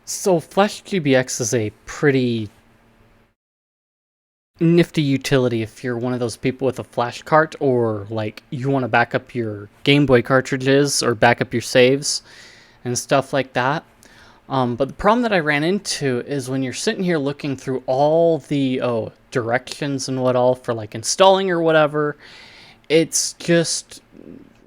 So FlashGBx is a pretty nifty utility if you're one of those people with a flash cart, or like you want to back up your Game Boy cartridges or back up your saves and stuff like that. But the problem that I ran into is when you're sitting here looking through all the directions and what all for like installing or whatever, it's just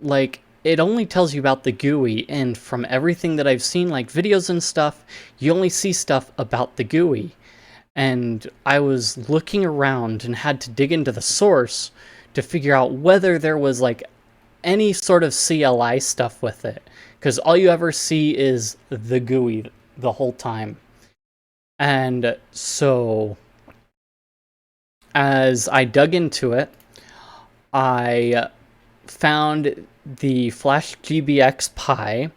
like it only tells you about the GUI, and from everything that I've seen, like videos and stuff, you only see stuff about the GUI. And I was looking around and had to dig into the source to figure out whether there was like any sort of CLI stuff with it, because all you ever see is the GUI the whole time. And so as I dug into it, I found the FlashGBx Pi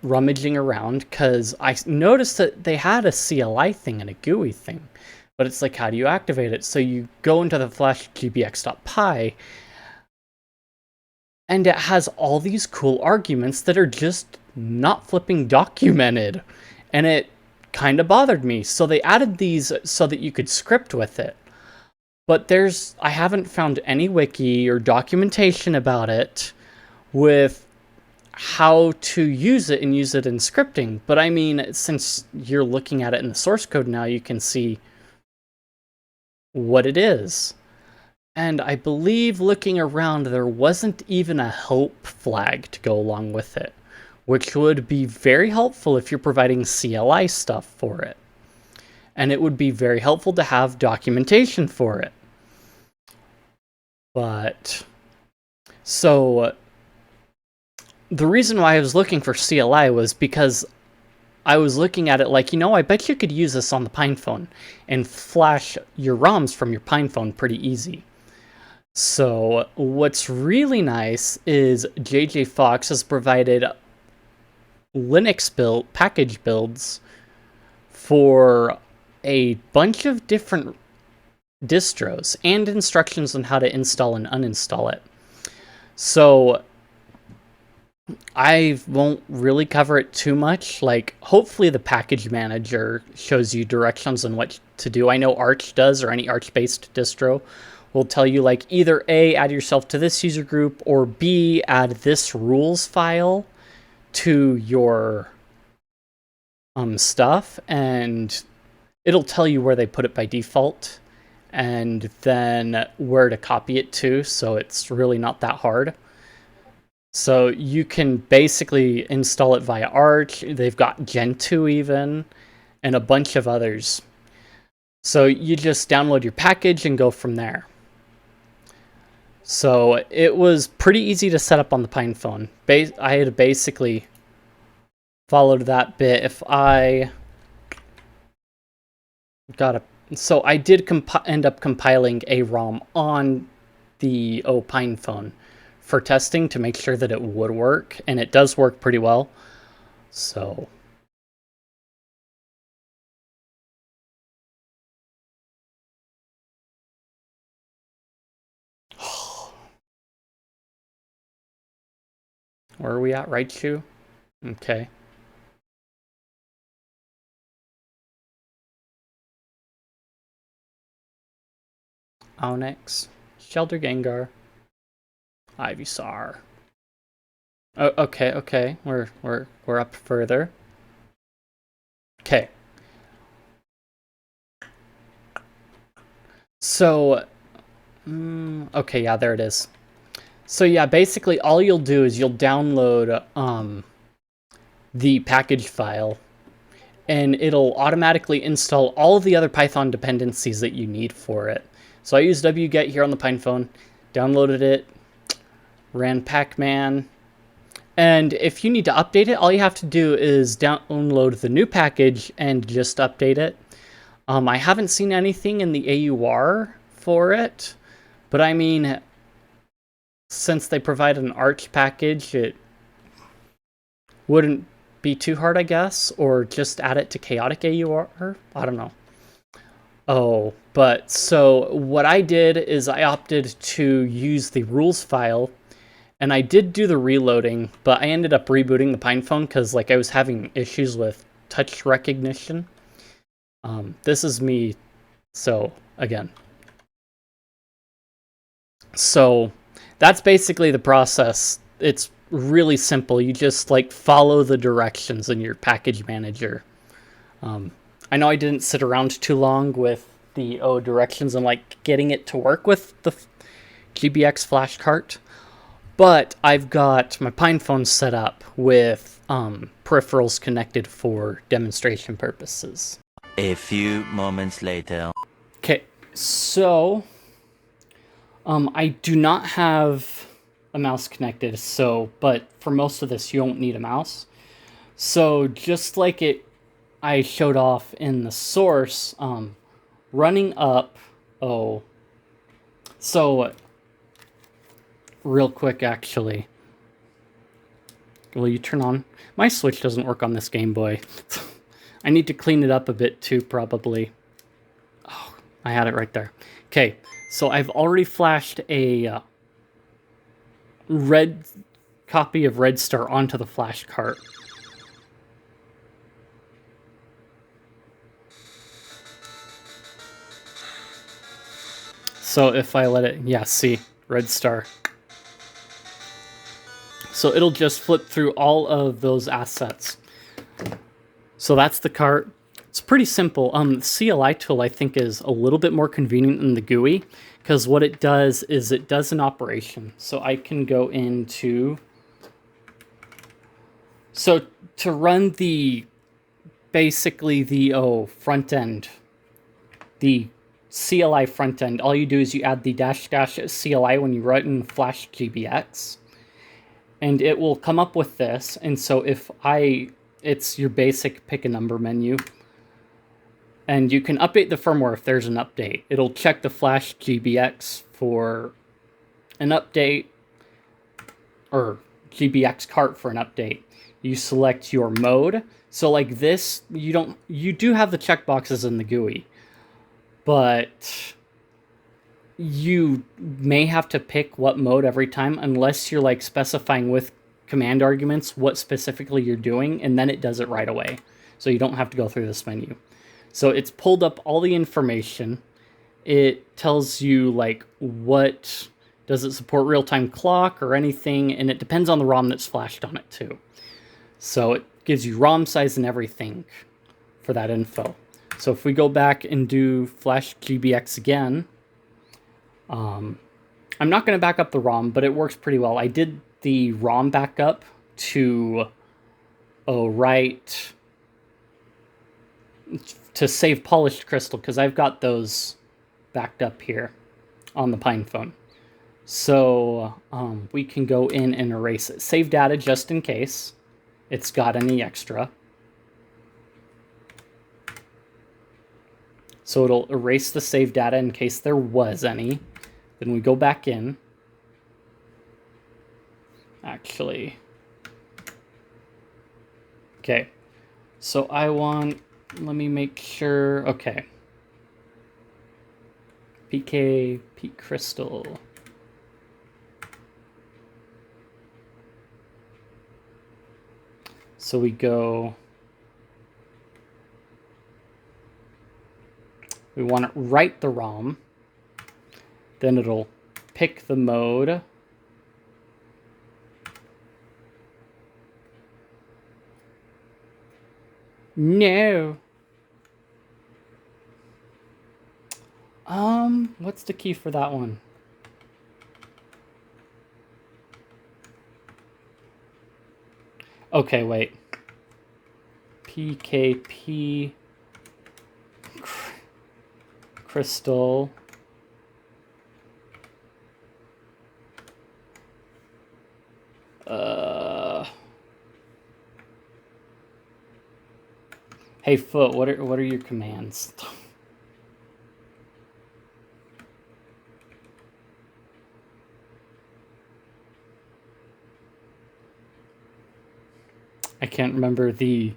rummaging around because I noticed that they had a CLI thing and a GUI thing, but it's like, how do you activate it? So you go into the flashgbx.py, and it has all these cool arguments that are just not flipping documented, and it kind of bothered me. So they added these so that you could script with it, but I haven't found any wiki or documentation about it with how to use it and use it in scripting. But I mean, since you're looking at it in the source code now, you can see what it is. And I believe looking around, there wasn't even a help flag to go along with it, which would be very helpful if you're providing CLI stuff for it. And it would be very helpful to have documentation for it. But so the reason why I was looking for CLI was because I was looking at it like, I bet you could use this on the PinePhone and flash your ROMs from your PinePhone pretty easy. So what's really nice is JJ Fox has provided Linux package builds for a bunch of different distros and instructions on how to install and uninstall it. So I won't really cover it too much. Like, hopefully the package manager shows you directions on what to do. I know Arch does, or any Arch-based distro will tell you, like, either A, add yourself to this user group, or B, add this rules file to your stuff, and it'll tell you where they put it by default, and then where to copy it to, so it's really not that hard. So you can basically install it via Arch. They've got Gentoo even, and a bunch of others. So you just download your package and go from there. So it was pretty easy to set up on the PinePhone. I had basically followed that bit. If I so I did end up compiling a ROM on the PinePhone for testing to make sure that it would work, and it does work pretty well. So where are we at? Right shoe? Okay. Onyx, Shelter Gengar, Ivysaur. Oh, okay. We're up further. Okay. So, okay, yeah, there it is. So yeah, basically all you'll do is you'll download the package file, and it'll automatically install all of the other Python dependencies that you need for it. So I used wget here on the PinePhone, downloaded it, ran pacman, and if you need to update it, all you have to do is download the new package and just update it. I haven't seen anything in the AUR for it, but I mean, since they provide an Arch package, it wouldn't be too hard, I guess, or just add it to chaotic AUR. I don't know. Oh, but so what I did is I opted to use the rules file, and I did do the reloading, but I ended up rebooting the PinePhone because like I was having issues with touch recognition. This is me. So again, so that's basically the process. It's really simple. You just like follow the directions in your package manager. I know I didn't sit around too long with the directions and like getting it to work with the GBX flash cart, but I've got my PinePhone set up with peripherals connected for demonstration purposes. A few moments later. Okay, so I do not have a mouse connected, but for most of this you won't need a mouse. So just like I showed off in the source, running up, so real quick actually, will you turn on? My Switch doesn't work on this Game Boy. I need to clean it up a bit too, probably. Oh, I had it right there. Okay, so I've already flashed a red copy of Red Star onto the flash cart. So if I let it, yeah, see, Red Star. So it'll just flip through all of those assets. So that's the cart. It's pretty simple. The CLI tool I think is a little bit more convenient than the GUI, because what it does is it does an operation. So I can go into, so to run basically the front end, the CLI front end, all you do is you add the --CLI when you run FlashGBx, and it will come up with this. And so it's your basic pick a number menu, and you can update the firmware if there's an update. It'll check the FlashGBx for an update, or GBX cart for an update. You select your mode. So like this, you do have the checkboxes in the GUI, but you may have to pick what mode every time unless you're like specifying with command arguments what specifically you're doing, and then it does it right away. So you don't have to go through this menu. So it's pulled up all the information. It tells you like what, does it support real-time clock or anything, and it depends on the ROM that's flashed on it too. So it gives you ROM size and everything for that info. So if we go back and do FlashGBX again, I'm not going to back up the ROM, but it works pretty well. I did the ROM backup to to save polished crystal, because I've got those backed up here on the PinePhone. So we can go in and erase it. Save data just in case it's got any extra. So it'll erase the save data in case there was any. Then we go back in. Actually. Okay. So let me make sure. Okay. Peak crystal. So we want to write the ROM, then it'll pick the mode. No. What's the key for that one? Okay, wait. PKP crystal. Hey Foot, what are your commands? I can't remember the...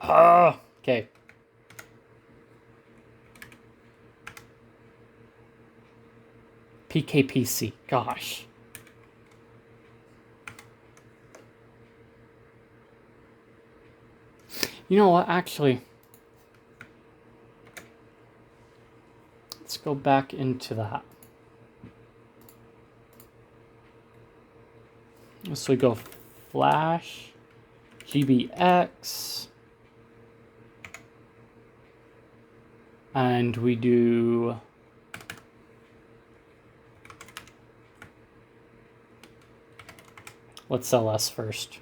okay. PKPC, gosh. You know what, actually, let's go back into that. So we go FlashGBx, and we do let's ls first.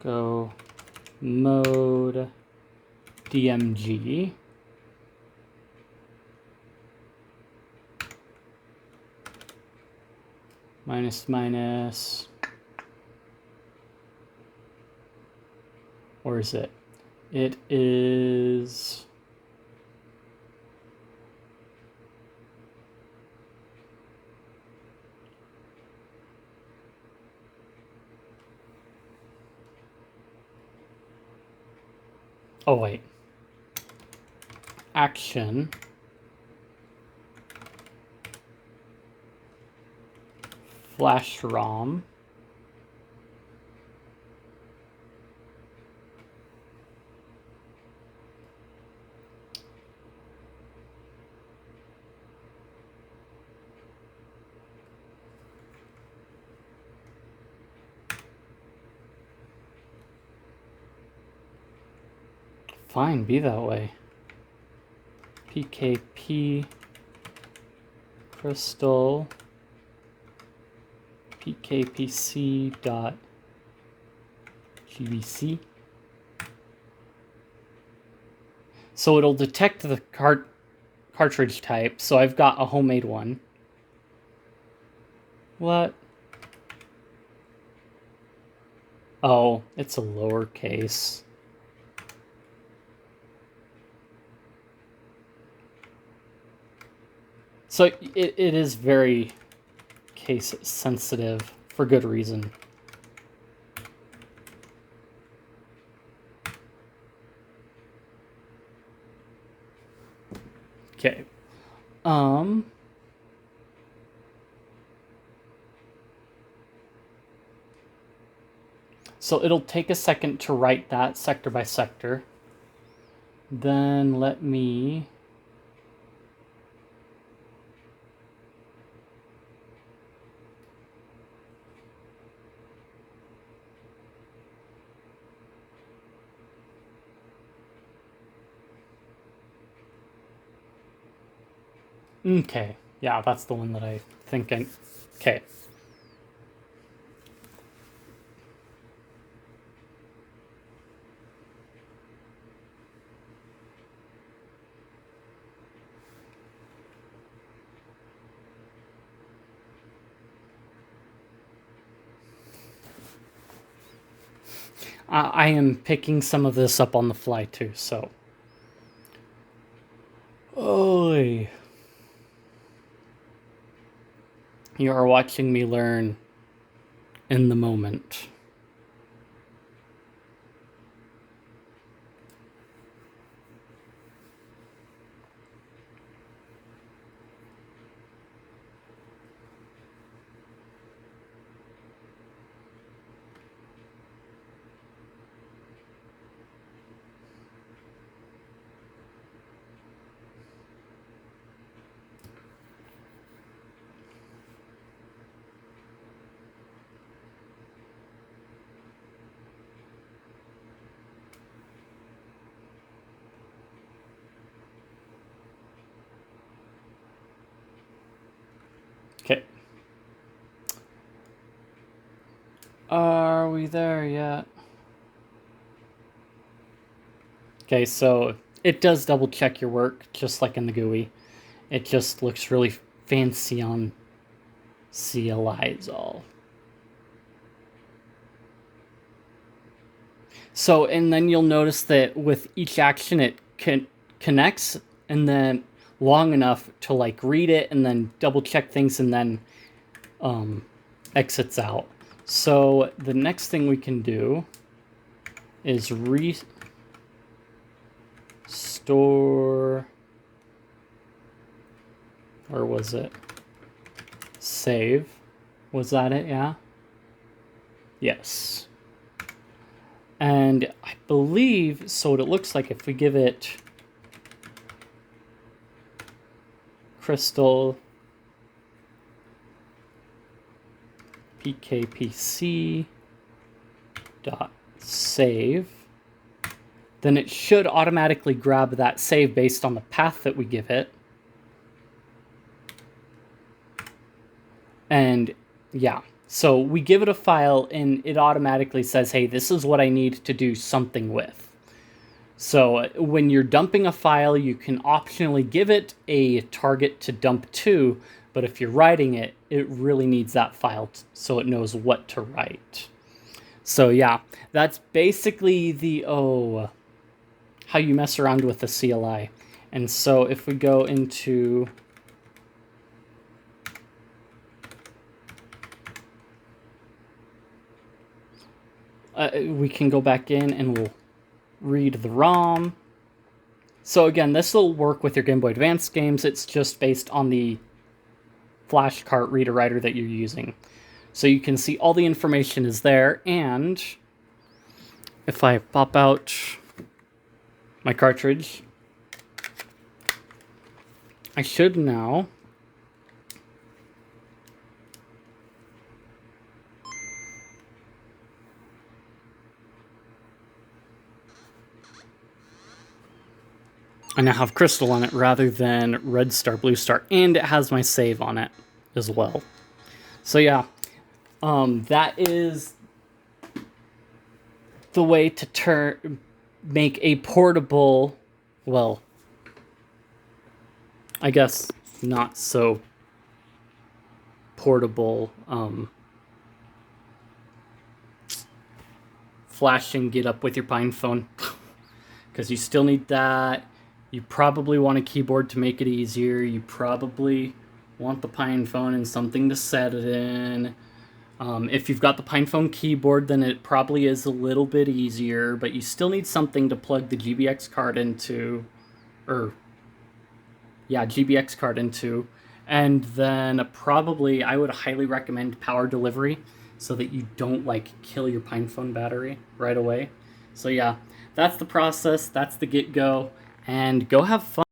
Go mode DMG. Minus. Or is it? It is. Oh, wait. Action. Flash ROM. Fine, be that way. PKP crystal pkpc.gbc. So it'll detect the cartridge type. So I've got a homemade one. What? Oh, it's a lowercase. So it is very case sensitive for good reason. Okay. So it'll take a second to write that sector by sector. Then let me okay, yeah, that's the one that I think I... Okay. I am picking some of this up on the fly too, so... Oy. You are watching me learn in the moment. Okay. Are we there yet? Okay, so it does double check your work, just like in the GUI. It just looks really fancy on CLIs all. So, and then you'll notice that with each action it connects and then long enough to like read it and then double check things and then exits out. So the next thing we can do is restore, or was it save? Was that it? Yeah. Yes. And I believe, so what it looks like if we give it crystal pkpc dot save, then it should automatically grab that save based on the path that we give it. And yeah, so we give it a file and it automatically says, hey, this is what I need to do something with. So when you're dumping a file, you can optionally give it a target to dump to, but if you're writing it, it really needs that file so it knows what to write. So yeah, that's basically the, how you mess around with the CLI. And so if we go into we can go back in and we'll read the ROM. So again, this will work with your Game Boy Advance games. It's just based on the flash cart reader writer that you're using. So you can see all the information is there, and if I pop out my cartridge, I should now have crystal on it rather than red star, blue star, and it has my save on it as well. So yeah, that is the way to make a portable, well, I guess not so portable flash and get up with your PinePhone, because you still need that. You probably want a keyboard to make it easier. You probably want the PinePhone and something to set it in. If you've got the PinePhone keyboard, then it probably is a little bit easier, but you still need something to plug the GBX card into, GBX card into. And then probably I would highly recommend power delivery so that you don't kill your PinePhone battery right away. So yeah, that's the process, that's the get-go, and go have fun.